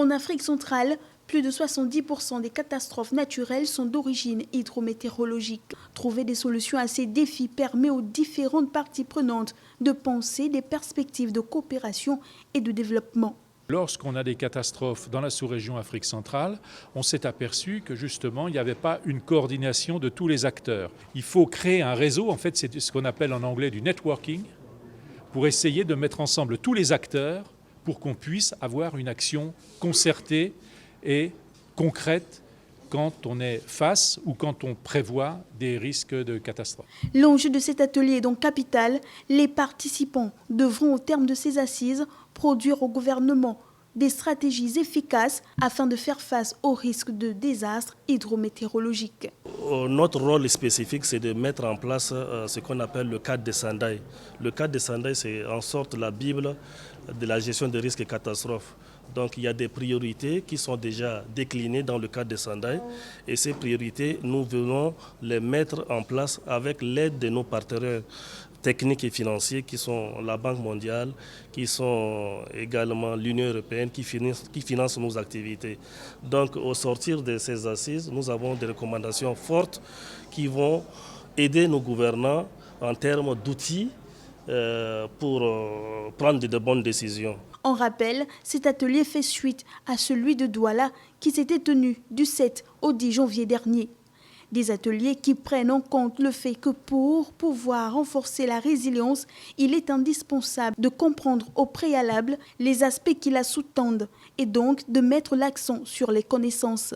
En Afrique centrale, plus de 70% des catastrophes naturelles sont d'origine hydrométéorologique. Trouver des solutions à ces défis permet aux différentes parties prenantes de penser des perspectives de coopération et de développement. Lorsqu'on a des catastrophes dans la sous-région Afrique centrale, on s'est aperçu que justement, il n'y avait pas une coordination de tous les acteurs. Il faut créer un réseau, en fait, c'est ce qu'on appelle en anglais du networking, pour essayer de mettre ensemble tous les acteurs pour qu'on puisse avoir une action concertée et concrète quand on est face ou quand on prévoit des risques de catastrophe. L'enjeu de cet atelier est donc capital. Les participants devront, au terme de ces assises, produire au gouvernement des stratégies efficaces afin de faire face aux risques de désastres hydrométéorologiques. Notre rôle spécifique, c'est de mettre en place ce qu'on appelle le cadre de Sendai. Le cadre de Sendai, c'est en sorte la Bible de la gestion des risques et catastrophes. Donc il y a des priorités qui sont déjà déclinées dans le cadre de Sendai et ces priorités, nous venons les mettre en place avec l'aide de nos partenaires techniques et financiers qui sont la Banque mondiale, qui sont également l'Union européenne qui finance nos activités. Donc au sortir de ces assises, nous avons des recommandations fortes qui vont aider nos gouvernants en termes d'outils pour prendre de bonnes décisions. En rappel, cet atelier fait suite à celui de Douala qui s'était tenu du 7 au 10 janvier dernier. Des ateliers qui prennent en compte le fait que pour pouvoir renforcer la résilience, il est indispensable de comprendre au préalable les aspects qui la sous-tendent et donc de mettre l'accent sur les connaissances.